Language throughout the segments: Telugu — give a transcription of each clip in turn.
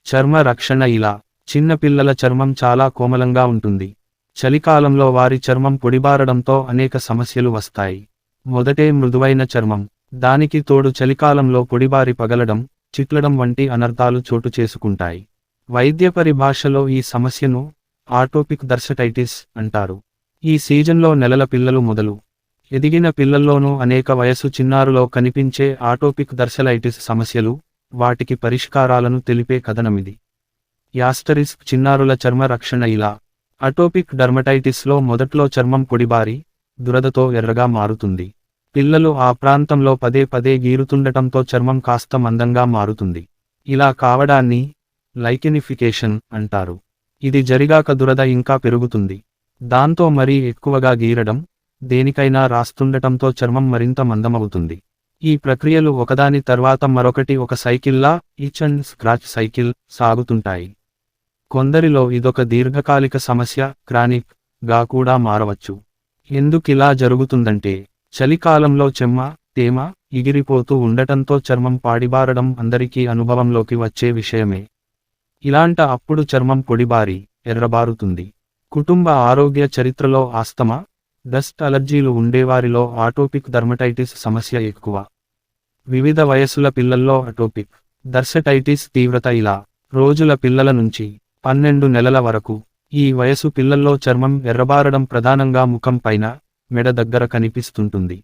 చర్మ రక్షణ ఇలా చిన్న పిల్లల చర్మం చాలా కోమలంగా ఉంటుంది. చలికాలంలో వారి చర్మం పొడిబారడంతో అనేక సమస్యలు వస్తాయి. మొదటే మృదువైన చర్మం, దానికి తోడు చలికాలంలో పొడిబారి పగలడం, చిట్లడం వంటి అనర్థాలు చోటు చేసుకుంటాయి. వైద్య పరిభాషలో ఈ సమస్యను ఆటోపిక్ దర్సటైటిస్ అంటారు. ఈ సీజన్లో నెలల పిల్లలు మొదలు ఎదిగిన పిల్లల్లోనూ అనేక వయసు చిన్నారులో కనిపించే ఆటోపిక్ దర్సలైటిస్ సమస్యలు, వాటికి పరిష్కారాలను తెలిపే కథనమిది. యాస్టరిస్క్ చిన్నారుల చర్మ రక్షణ ఇలా అటోపిక్ డర్మటైటిస్లో మొదట్లో చర్మం పొడిబారి, దురదతో ఎర్రగా మారుతుంది. పిల్లలు ఆ ప్రాంతంలో పదే పదే గీరుతుండటంతో చర్మం కాస్త మందంగా మారుతుంది. ఇలా కావడాన్ని లైకెనిఫికేషన్ అంటారు. ఇది జరిగాక దురద ఇంకా పెరుగుతుంది. దాంతో మరీ ఎక్కువగా గీరడం, దేనికైనా రాస్తుండటంతో చర్మం మరింత మందమవుతుంది. ఈ ప్రక్రియలు ఒకదాని తర్వాత మరొకటి ఒక సైకిల్లా, ఇచ్ అండ్ స్క్రాచ్ సైకిల్, సాగుతుంటాయి. కొందరిలో ఇదొక దీర్ఘకాలిక సమస్య, క్రానిక్ గా కూడా మారవచ్చు. ఎందుకిలా జరుగుతుందంటే, చలికాలంలో చెమ్మ, తేమ ఎగిరిపోతూ ఉండటంతో చర్మం పాడిబారడం అందరికీ అనుభవంలోకి వచ్చే విషయమే. అప్పుడు చర్మం పొడిబారి, ఎర్రబారుతుంది. కుటుంబ ఆరోగ్య చరిత్రలో ఆస్తమా, డస్ట్ అలర్జీలు ఉండేవారిలో ఆటోపిక్ డర్మటైటిస్ సమస్య ఎక్కువ. వివిధ వయసుల పిల్లల్లో అటోపిక్ దర్సటైటిస్ తీవ్రత ఇలా రోజుల పిల్లల నుంచి 12 నెలల వరకు. ఈ వయసు పిల్లల్లో చర్మం ఎర్రబారడం ప్రధానంగా ముఖం పైన, మెడ దగ్గర కనిపిస్తుంటుంది.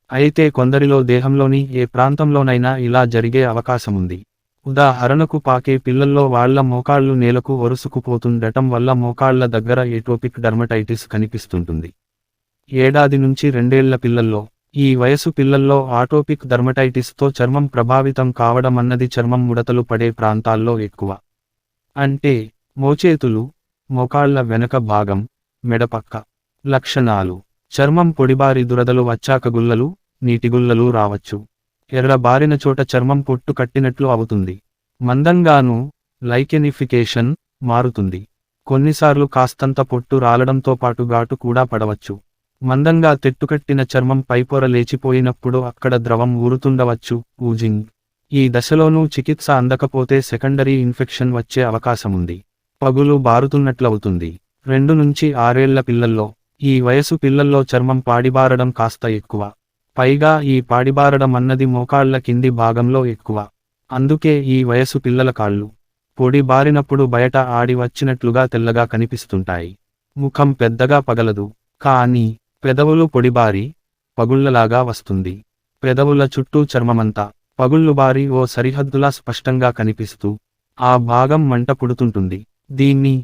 అయితే కొందరిలో దేహంలోని ఏ ప్రాంతంలోనైనా ఇలా జరిగే అవకాశముంది. ఉదాహరణకు పాకే పిల్లల్లో వాళ్ల మోకాళ్లు నేలకు ఒరుసుకుపోతుండటం వల్ల మోకాళ్ల దగ్గర ఏటోపిక్ డర్మటైటిస్ కనిపిస్తుంటుంది. 7 ఏళ్ల నుంచి 2 ఏళ్ల పిల్లల్లో, ఈ వయసు పిల్లల్లో ఆటోపిక్ డర్మటైటిస్తో చర్మం ప్రభావితం కావడమన్నది చర్మం ముడతలు పడే ప్రాంతాల్లో ఎక్కువ. అంటే మోచేతులు, మోకాళ్ల వెనక భాగం, మెడపక్క. లక్షణాలు: చర్మం పొడిబారి దురదలు వచ్చాక గుల్లలు, నీటిగుల్లలు రావచ్చు. ఎర్రబారిన చోట చర్మం పొట్టు కట్టినట్లు అవుతుంది. మందంగానూ, లైకెనిఫికేషన్, మారుతుంది. కొన్నిసార్లు కాస్తంత పొట్టు రాలడంతో పాటు ఘాటు కూడా పడవచ్చు. మందంగా తెట్టుకట్టిన చర్మం పైపొర లేచిపోయినప్పుడు అక్కడ ద్రవం ఊరుతుండవచ్చు, ఊజింగ్. ఈ దశలోనూ చికిత్స అందకపోతే సెకండరీ ఇన్ఫెక్షన్ వచ్చే అవకాశముంది. పగులు బారుతున్నట్లవుతుంది. 2 నుంచి 6 ఏళ్ల పిల్లల్లో, ఈ వయసు పిల్లల్లో చర్మం పాడిబారడం కాస్త ఎక్కువ. పైగా ఈ పాడిబారడం అన్నది మోకాళ్ల కింది భాగంలో ఎక్కువ. అందుకే ఈ వయసు పిల్లల కాళ్ళు పొడి బారినప్పుడు బయట ఆడి వచ్చినట్లుగా తెల్లగా కనిపిస్తుంటాయి. ముఖం పెద్దగా పగలదు, కానీ పెదవులు పొడిబారి, పగుళ్లలాగా వస్తుంది. పెదవుల చుట్టూ చర్మమంతా పగుళ్లుబారి ఓ సరిహద్దులా స్పష్టంగా కనిపిస్తూ, ఆ భాగం మంట పుడుతుంటుంది. దీన్ని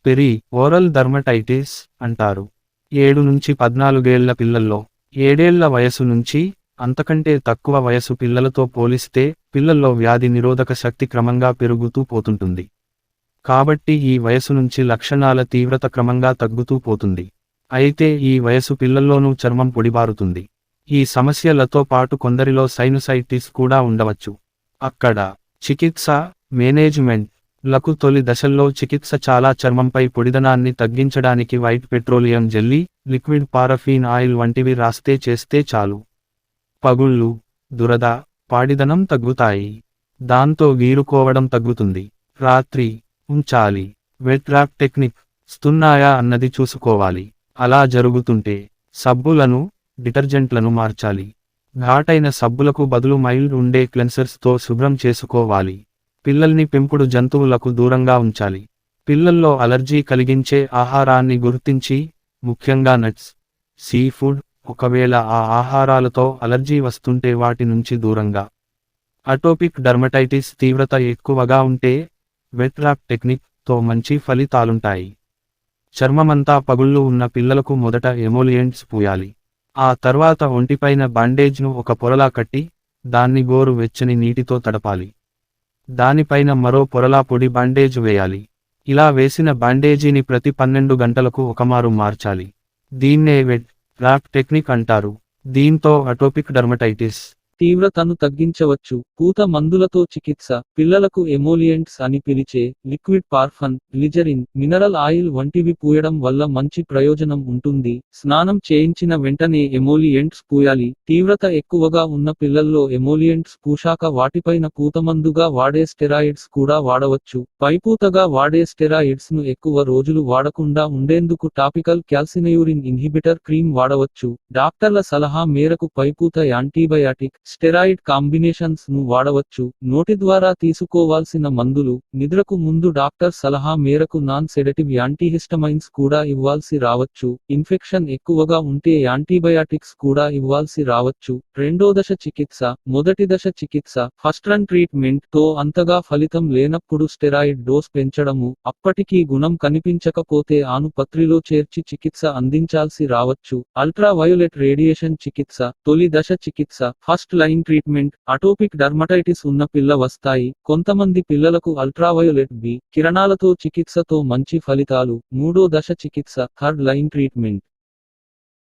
పెరి ఓరల్ డర్మటైటిస్ అంటారు. 7 నుంచి 14 ఏళ్ల పిల్లల్లో, 7 ఏళ్ల వయసు నుంచి అంతకంటే తక్కువ వయసు పిల్లలతో పోలిస్తే పిల్లల్లో వ్యాధి నిరోధక శక్తి క్రమంగా పెరుగుతూ పోతుంటుంది. కాబట్టి ఈ వయసు నుంచి లక్షణాల తీవ్రత క్రమంగా తగ్గుతూ పోతుంది. అయితే ఈ వయసు పిల్లల్లోనూ చర్మం పొడిబారుతుంది. ఈ సమస్యలతో పాటు కొందరిలో సైనుసైటిస్ కూడా ఉండవచ్చు. అక్కడ చికిత్స, మేనేజ్మెంట్ లకు తొలి దశల్లో చికిత్స చాలా చర్మంపై పొడిదనాన్ని తగ్గించడానికి white petroleum jelly, liquid paraffin oil వంటివి రాస్తే చేస్తే చాలు. పగుళ్ళు, దురద, పాడిదనం తగ్గుతాయి. దాంతో గీరుకోవడం తగ్గుతుంది. రాత్రి ఉంచాలి. వెట్ ర్యాప్ టెక్నిక్ స్తున్నాయా అన్నది చూసుకోవాలి. అలా జరుగుతుంటే సబ్బులను, డిటర్జెంట్లను మార్చాలి. ఘాటైన సబ్బులకు బదులు మైల్డ్ ఉండే క్లెన్సర్స్తో శుభ్రం చేసుకోవాలి. పిల్లల్ని పెంపుడు జంతువులకు దూరంగా ఉంచాలి. పిల్లల్లో అలర్జీ కలిగించే ఆహారాన్ని గుర్తించి, ముఖ్యంగా నట్స్, సీ ఫుడ్, ఒకవేళ ఆ ఆహారాలతో అలర్జీ వస్తుంటే వాటి నుంచి దూరంగా. అటోపిక్ డర్మటైటిస్ తీవ్రత ఎక్కువగా ఉంటే వెట్ ర్యాప్ టెక్నిక్ తో మంచి ఫలితాలుంటాయి. చర్మమంతా పగుళ్ళు ఉన్న పిల్లలకు మొదట ఎమోలియంట్స్ పూయాలి. ఆ తర్వాత ఒంటిపైన బ్యాండేజ్ను ఒక పొరలా కట్టి, దాన్ని గోరు వెచ్చని నీటితో తడపాలి. దానిపైన మరో పొరలా పొడి బ్యాండేజ్ వేయాలి. ఇలా వేసిన బ్యాండేజీని ప్రతి 12 గంటలకు ఒకమారు మార్చాలి. దీన్నే వెట్ ర్యాప్ టెక్నిక్ అంటారు. దీంతో అటోపిక్ డర్మటైటిస్ తీవ్రతను తగ్గించవచ్చు. పూత మందులతో చికిత్స పిల్లలకు ఎమోలియంట్స్ అని పిలిచే లిక్విడ్ పార్ఫన్, గ్లిజరిన్, మినరల్ ఆయిల్ వంటివి పూయడం వల్ల మంచి ప్రయోజనం ఉంటుంది. స్నానం చేయించిన వెంటనే ఎమోలియంట్స్ పూయాలి. తీవ్రత ఎక్కువగా ఉన్న పిల్లల్లో ఎమోలియంట్స్ పూశాక వాటిపైన పూతమందుగా వాడే స్టెరాయిడ్స్ కూడా వాడవచ్చు. పైపూతగా వాడే స్టెరాయిడ్స్ ను ఎక్కువ రోజులు వాడకుండా ఉండేందుకు టాపికల్ క్యాల్సినయూరిన్ ఇన్హిబిటర్ క్రీమ్ వాడవచ్చు. డాక్టర్ల సలహా మేరకు పైపూత యాంటీబయాటిక్, స్టెరాయిడ్ కాంబినేషన్స్ ను వాడవచ్చు. నోటి ద్వారా తీసుకోవాల్సిన మందులు నిద్రకు ముందు డాక్టర్ సలహా మేరకు నాన్ సెడటివ్ యాంటీహిస్టమైన్స్ కూడా ఇవ్వాల్సి రావచ్చు. ఇన్ఫెక్షన్ ఎక్కువగా ఉంటే యాంటీబయాటిక్స్ కూడా ఇవ్వాల్సి రావచ్చు. రెండో దశ చికిత్స మొదటి దశ చికిత్స ఫస్ట్ రన్ ట్రీట్మెంట్ తో అంతగా ఫలితం లేనప్పుడు స్టెరాయిడ్ డోస్ పెంచడము, అప్పటికీ గుణం కనిపించకపోతే ఆనుపత్రిలో చేర్చి చికిత్స అందించాల్సి రావచ్చు. అల్ట్రా వయోలెట్ రేడియేషన్ చికిత్స తొలి దశ చికిత్స first line treatment atopic dermatitis ఉన్న పిల్ల వస్తాయి. కొంతమంది పిల్లలకు అల్ట్రావయోలెట్ బి కిరణాలతో చికిత్సతో మంచి ఫలితాలు. మూడో దశ చికిత్స థర్డ్ లైన్ ట్రీట్మెంట్